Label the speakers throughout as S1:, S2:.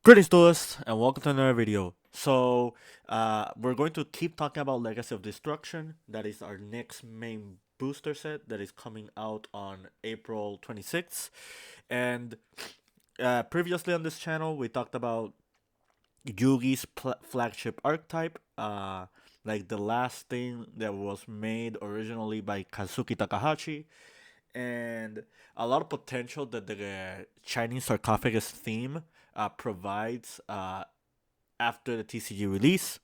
S1: Greetings to us and welcome to another video. We're going to keep talking about Legacy of Destruction. That is our next main booster set that is coming out on April 26th. And previously on this channel, we talked about Yugi's flagship archetype, like the last thing that was made originally by Kazuki Takahashi, and a lot of potential that the Chinese sarcophagus theme provides after the TCG release.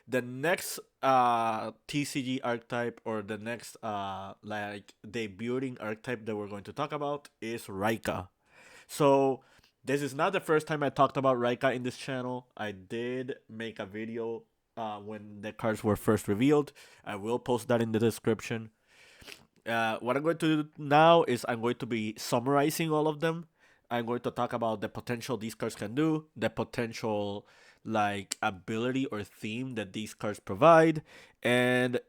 S1: The next TCG archetype or the next like debuting archetype that we're going to talk about is Raika. So this is not the first time I talked about Raika in this channel. I did make a video when the cards were first revealed. I will post that in the description. What I'm going to do now is I'm going to be summarizing all of them. I'm going to talk about the potential these cards can do, the potential like ability or theme that these cards provide, and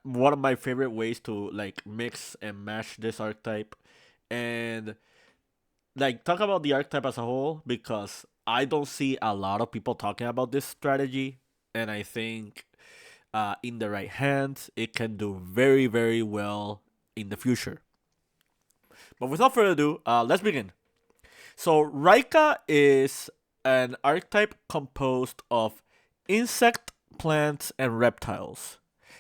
S1: one of my favorite ways to like mix and match this archetype, and like talk about the archetype as a whole because I don't see a lot of people talking about this strategy, and I think in the right hands, it can do very, very well in the future. But without further ado, let's begin. So, Raika is an archetype composed of insect, plants, and reptiles.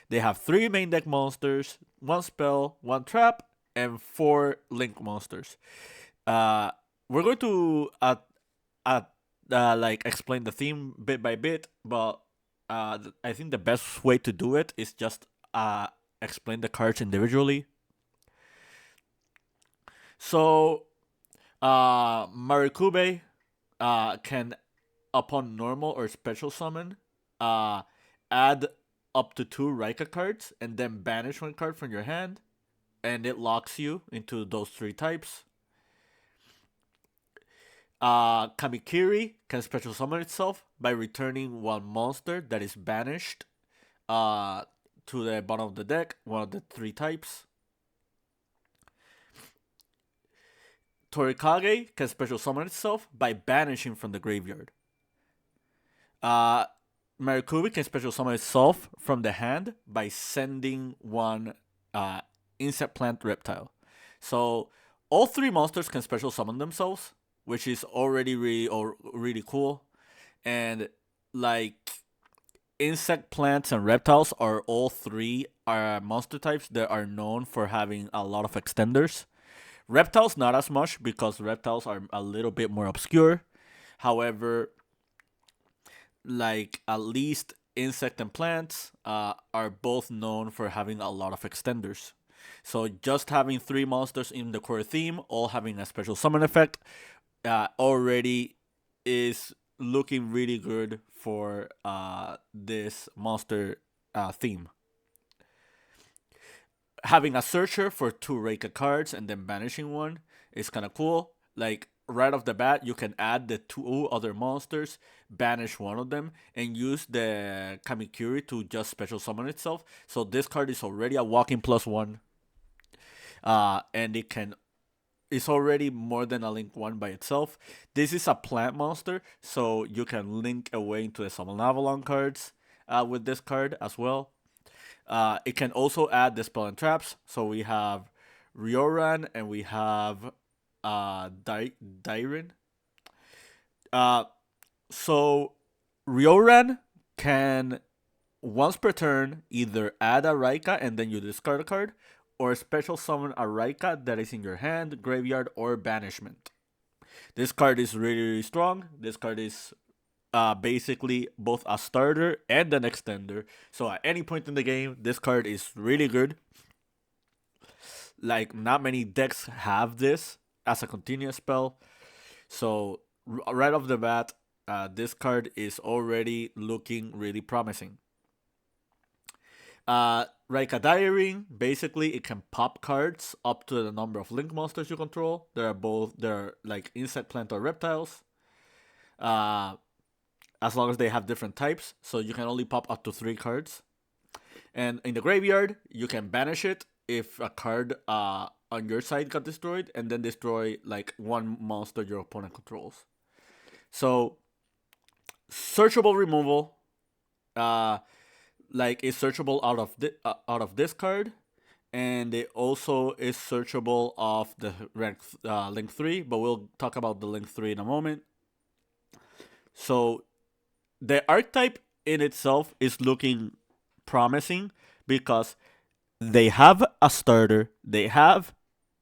S1: They have 3 main deck monsters, 1 spell, 1 trap, and 4 link monsters. Uh, we're going to uh, like explain the theme bit by bit, but I think the best way to do it is just explain the cards individually. So, Marikube can, upon normal or special summon, uh, add up to 2 Raika cards and then banish 1 card from your hand, and it locks you into those 3 types. Kamikiri can special summon itself by returning 1 monster that is banished to the bottom of the deck, one of the 3 types. Torikage can special summon itself by banishing from the graveyard. Marikubi can special summon itself from the hand by sending 1 insect plant reptile. So all 3 monsters can special summon themselves, which is already really cool. And like insect, plants, and reptiles are all 3 monster types that are known for having a lot of extenders. Reptiles not as much because reptiles are a little bit more obscure. However, like at least insect and plants are both known for having a lot of extenders. So just having 3 monsters in the core theme, all having a special summon effect, already is looking really good for this monster theme. Having a searcher for 2 Reika cards and then banishing 1 is kind of cool. Like right off the bat, you can add the 2 other monsters, banish 1 of them, and use the Kamikuri to just special summon itself. So this card is already a walking +1, and it's already more than a link 1 by itself. This is a plant monster, so you can link away into the Summon Avalon cards with this card as well. It can also add the spell and traps. So we have Rioran and we have Dairin. So Rioran can once per turn either add a Raika and then you discard a card, or special summon a Raika that is in your hand, graveyard, or banishment. This card is really strong. This card is basically both a starter and an extender. So at any point in the game, this card is really good. Like not many decks have this as a continuous spell. So right off the bat, this card is already looking really promising. Raika Diary, basically it can pop cards up to the number of link monsters you control. They're like insect, plant, or reptiles. As long as they have different types, so you can only pop up to 3 cards. And in the graveyard, you can banish it if a card on your side got destroyed, and then destroy like 1 monster your opponent controls. So searchable removal, uh, like is searchable out of this card, and it also is searchable off the rank link 3, but we'll talk about the link 3 in a moment. So the archetype in itself is looking promising because they have a starter, they have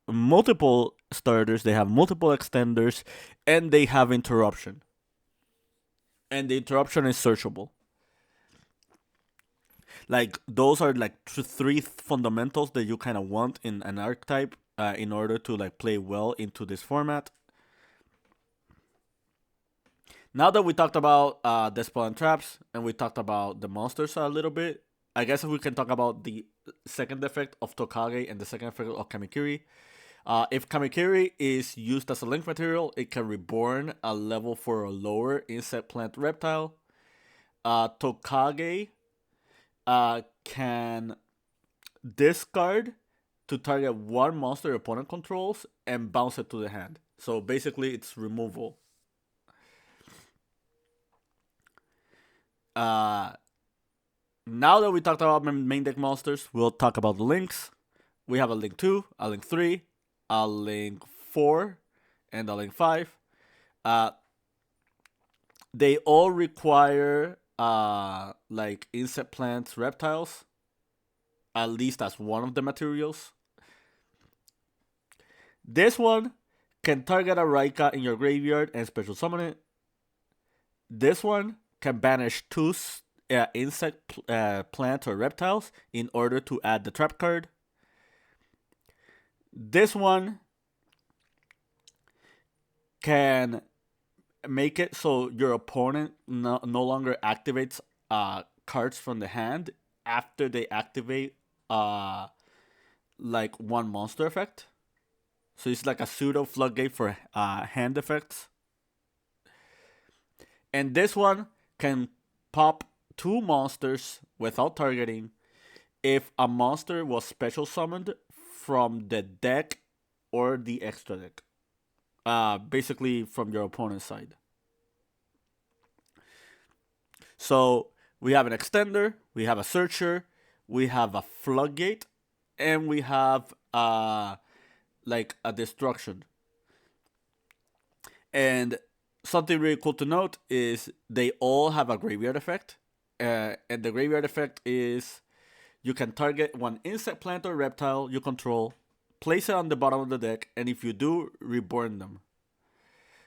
S1: multiple starters, they have multiple extenders, and they have interruption. And the interruption is searchable. Like those are like three fundamentals that you kind of want in an archetype in order to like play well into this format. Now that we talked about the spell and traps and we talked about the monsters a little bit, I guess we can talk about the second effect of Tokage and the second effect of Kamikiri. If Kamikiri is used as a link material, it can reborn a level 4 or lower insect plant reptile. Tokage can discard to target one monster your opponent controls and bounce it to the hand. So basically, it's removal. Now that we talked about main deck monsters, we'll talk about the links. We have a link 2, a link 3, a link 4, and a link 5. They all require like insect plants, reptiles, at least as one of the materials. This one can target a Raika in your graveyard and special summon it. This one can banish 2 insect plants or reptiles in order to add the trap card. This one can make it so your opponent no longer activates cards from the hand after they activate like one monster effect. So it's like a pseudo floodgate for hand effects. And this one can pop 2 monsters without targeting if a monster was special summoned from the deck or the extra deck. Basically from your opponent's side. So we have an extender, we have a searcher, we have a floodgate, and we have like a destruction. And something really cool to note is they all have a graveyard effect. And the graveyard effect is you can target one insect, plant, or reptile you control, place it on the bottom of the deck, and if you do, reborn them.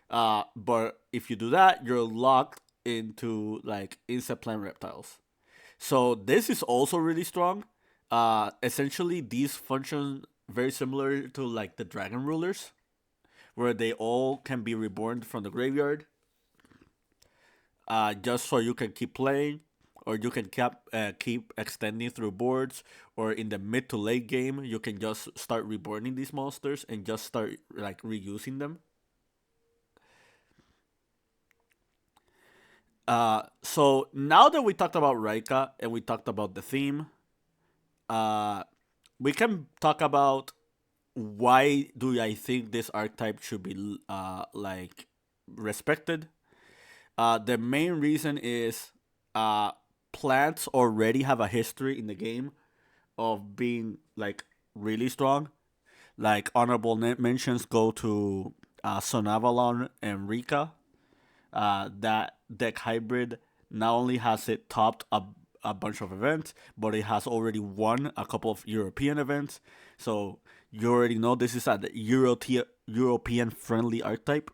S1: But if you do that, you're locked into like insect, plant, reptiles. So this is also really strong. Essentially, these function very similar to like the dragon rulers, where they all can be reborn from the graveyard. Just so you can keep playing, or you can keep extending through boards, or in the mid to late game, you can just start reborning these monsters and just start like reusing them. So now that we talked about Raika and we talked about the theme, we can talk about why do I think this archetype should be like respected. The main reason is plants already have a history in the game of being like really strong. Like honorable mentions go to Sun Avalon and Rika. That deck hybrid not only has it topped a bunch of events, but it has already won a couple of European events. So you already know this is a European friendly archetype.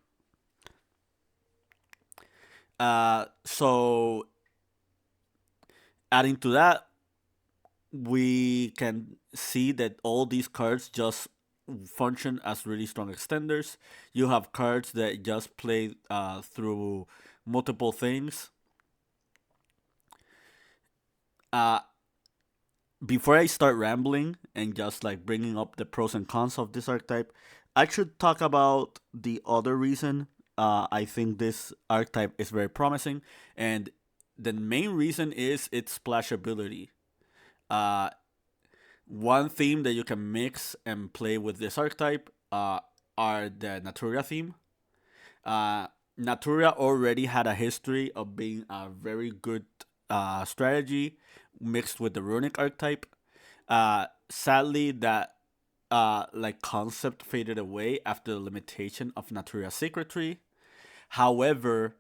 S1: So adding to that, we can see that all these cards just function as really strong extenders. You have cards that just play through multiple things. Before I start rambling and just like bringing up the pros and cons of this archetype, I should talk about the other reason I think this archetype is very promising, and the main reason is its splashability. One theme that you can mix and play with this archetype are the Naturia theme. Naturia already had a history of being a very good strategy mixed with the runic archetype. Sadly, that like concept faded away after the limitation of Naturia's secret tree. However,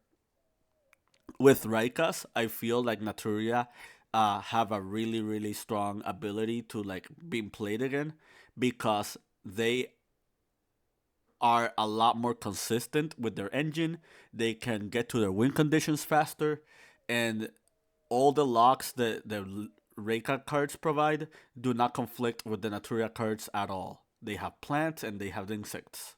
S1: with Raikas, I feel like Naturia have a really strong ability to like being played again because they are a lot more consistent with their engine. They can get to their win conditions faster, and all the locks that the Reika cards provide do not conflict with the Naturia cards at all. They have plants and they have insects.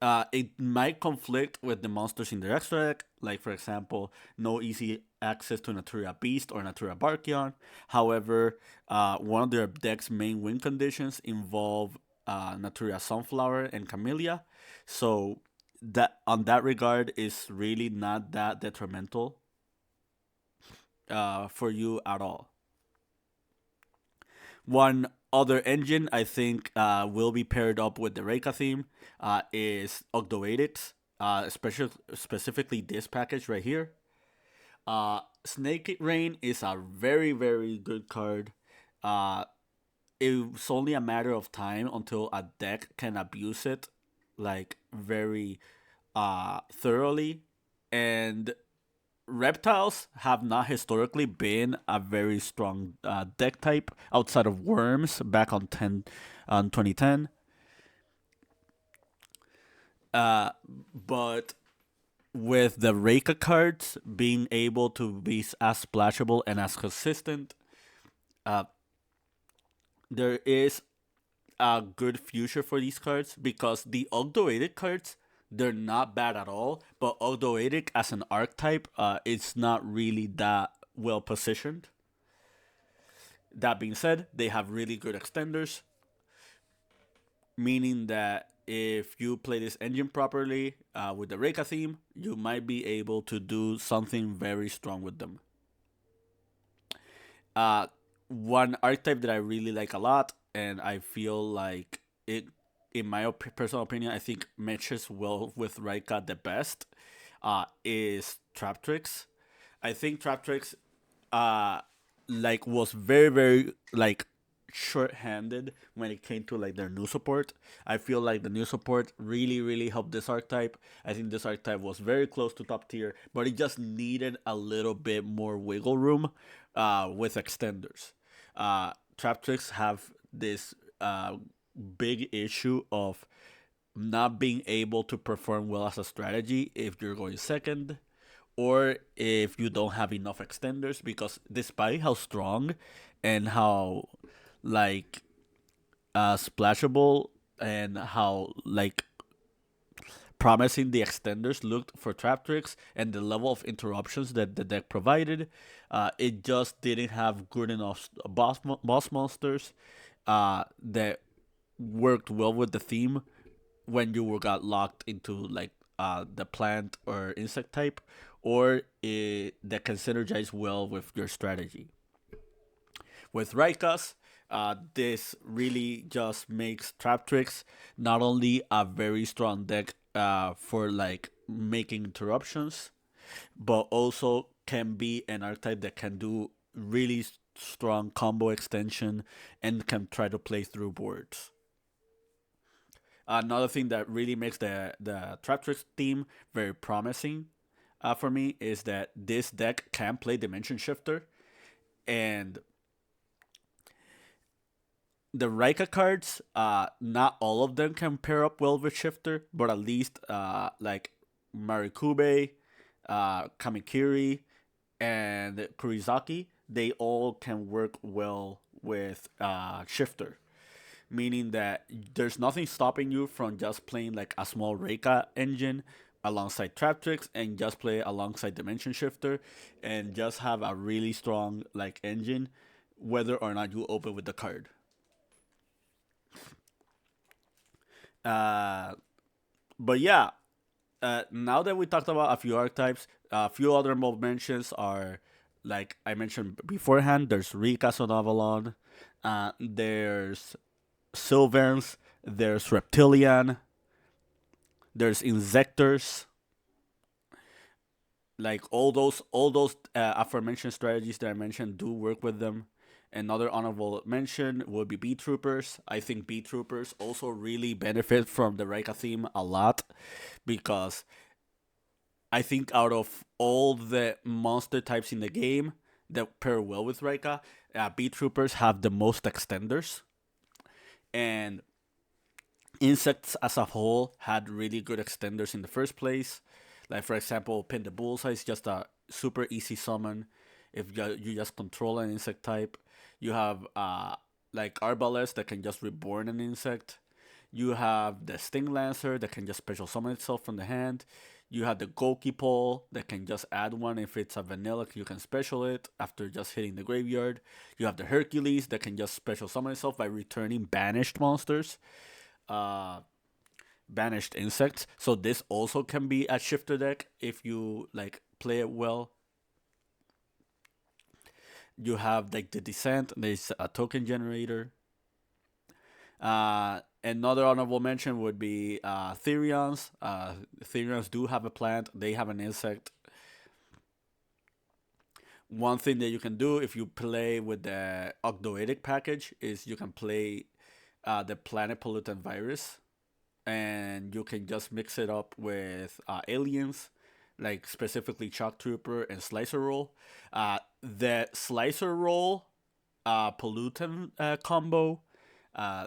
S1: It might conflict with the monsters in their extra deck, like for example, no easy access to Naturia Beast or Naturia Barkion. However, one of their deck's main win conditions involve Naturia Sunflower and Camellia, so that on that regard is really not that detrimental for you at all. One other engine I think will be paired up with the Reika theme is Ogdoadix, especially specifically this package right here. Snake Rain is a very good card. Uh, it's only a matter of time until a deck can abuse it like very thoroughly, and reptiles have not historically been a very strong deck type outside of worms back on 2010. But with the Reika cards being able to be as splashable and as consistent, uh, there is a good future for these cards because the Ogdoadic cards, they're not bad at all, but Ogdoadic as an archetype it's not really that well positioned. That being said, they have really good extenders, meaning that if you play this engine properly with the Reika theme, you might be able to do something very strong with them. Uh, One archetype that I really like a lot, and I feel like it, in my personal opinion, I think matches well with Raika the best, is Traptrix. I think Traptrix, uh, like was very like short-handed when it came to like their new support. I feel like the new support really helped this archetype. I think this archetype was very close to top tier, but it just needed a little bit more wiggle room with extenders. Trap tricks have this big issue of not being able to perform well as a strategy if you're going second or if you don't have enough extenders, because despite how strong and how like splashable and how like promising the extenders looked for trap tricks and the level of interruptions that the deck provided, it just didn't have good enough boss monsters that worked well with the theme when you were got locked into like the plant or insect type, or that can synergize well with your strategy. With Raikas, this really just makes Trap Tricks not only a very strong deck for like making interruptions, but also can be an archetype that can do really strong combo extension and can try to play through boards. Another thing that really makes the Trap Tricks team very promising for me is that this deck can play Dimension Shifter, and the Raika cards, not all of them can pair up well with Shifter, but at least like Marikube, Kamikiri, and Kurizaki, they all can work well with Shifter. Meaning that there's nothing stopping you from just playing like a small Reika engine alongside Trap Tricks and just play alongside Dimension Shifter and just have a really strong like engine whether or not you open with the card. Uh, but yeah, now that we talked about a few archetypes, a few other mob mentions are like I mentioned beforehand. There's Rika on Avalon. There's Sylvans. There's Reptilian. There's Insectors, like all those aforementioned strategies that I mentioned do work with them. Another honorable mention would be Beat Troopers. I think Beat Troopers also really benefit from the Reika theme a lot because I think out of all the monster types in the game that pair well with Reika, Beat Troopers have the most extenders, and insects as a whole had really good extenders in the first place. Like for example, Pin the Bullseye is just a super easy summon. If you just control an insect type, you have like Arbalest that can just reborn an insect. You have the Sting Lancer that can just special summon itself from the hand. You have the Goki Pole that can just add one if it's a vanilla. You can special it after just hitting the graveyard. You have the Hercules that can just special summon itself by returning banished monsters, uh, banished insects. So this also can be a shifter deck if you like play it well. You have like the Descent. There's a token generator. Another honorable mention would be Therions. Therions do have a plant. They have an insect. One thing that you can do if you play with the Ogdoadic package is you can play the Planet Pollutant Virus, and you can just mix it up with aliens, like specifically Shock Trooper and Slicer Roll. The Slicer Roll Pollutant combo,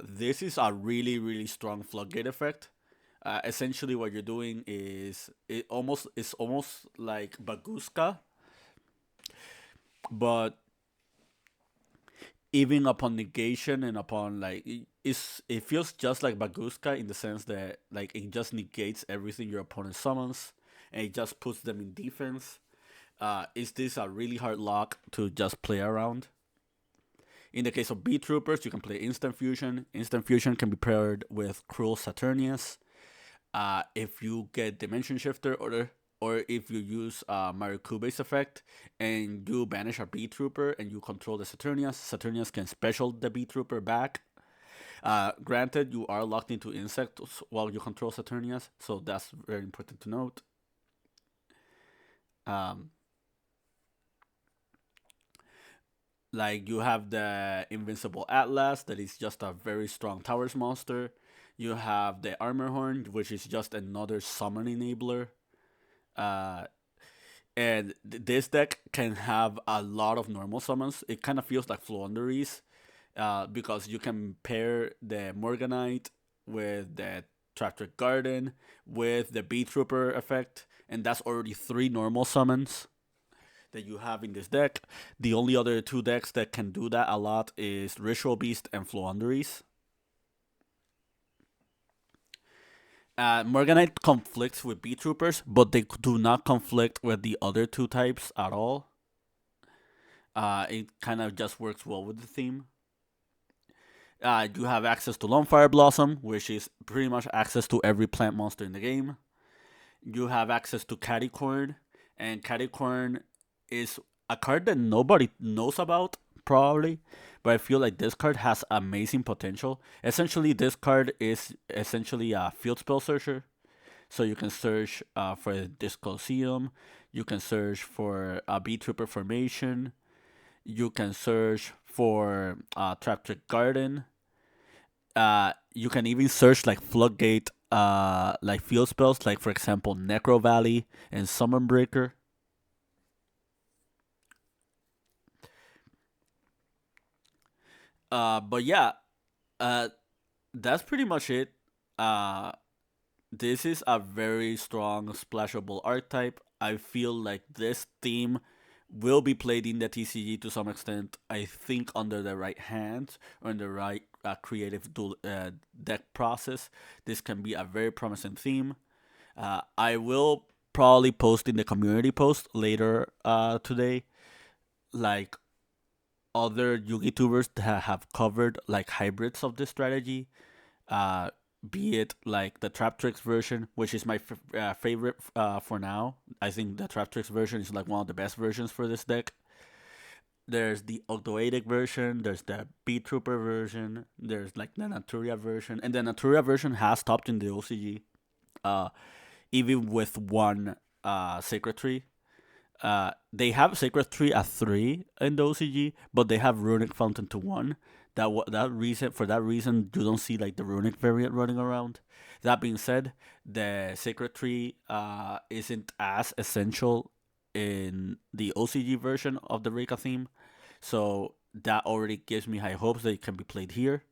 S1: this is a really really strong floodgate effect. Essentially, what you're doing is it's almost like Baguska, but even upon negation and upon like it feels just like Baguska in the sense that like it just negates everything your opponent summons and it just puts them in defense. Is this a really hard lock to just play around? In the case of Beat Troopers, you can play Instant Fusion. Instant Fusion can be paired with Cruel Saturnius. If you get Dimension Shifter or if you use Marikube's effect and you banish a Beat Trooper and you control the Saturnius, Saturnius can special the Beat Trooper back. Granted, you are locked into insects while you control Saturnius, so that's very important to note. Um, like you have the Invincible Atlas, that is just a very strong towers monster. You have the Armor Horn, which is just another summon enabler. Uh, and this deck can have a lot of normal summons. It kind of feels like Floowandereeze, because you can pair the Morganite with the Tractor Garden with the Bee Trooper effect, and that's already three normal summons that you have in this deck. The only other two decks that can do that a lot is Ritual Beast and Floowandereeze. Morganite conflicts with Bee Troopers, but they do not conflict with the other two types at all. It kind of just works well with the theme. You have access to Lonefire Blossom, which is pretty much access to every plant monster in the game. You have access to Caticorn, and Caticorn is a card that nobody knows about, probably, but I feel like this card has amazing potential. Essentially, this card is essentially a field spell searcher. So you can search for this Colosseum, you can search for a Bee Trooper formation, you can search for Trap Trick Garden. You can even search like Floodgate, like field spells, like for example Necro Valley and Summon Breaker. But yeah, uh, that's pretty much it. Uh, this is a very strong splashable archetype. I feel like this theme will be played in the TCG to some extent. I think under the right hands or in the right creative deck process, this can be a very promising theme. I will probably post in the community post later today, like other Yugi tubers that have covered like hybrids of this strategy. Uh, be it like the Trap Tricks version, which is my favorite for now. I think the Trap Tricks version is like one of the best versions for this deck. There's the Octoadic version, there's the Beat Trooper version, there's like the Naturia version, and the Naturia version has stopped in the OCG. even with one sacred tree. They have sacred tree at 3 in the OCG, but they have runic fountain to 1. For that reason, you don't see like the runic variant running around. That being said, the sacred tree isn't as essential in the OCG version of the Reika theme, so that already gives me high hopes that it can be played here.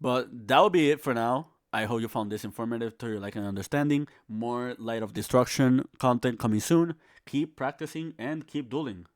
S1: But that will be it for now. I hope you found this informative to your liking and understanding. More Light of Destruction content coming soon. Keep practicing and keep dueling.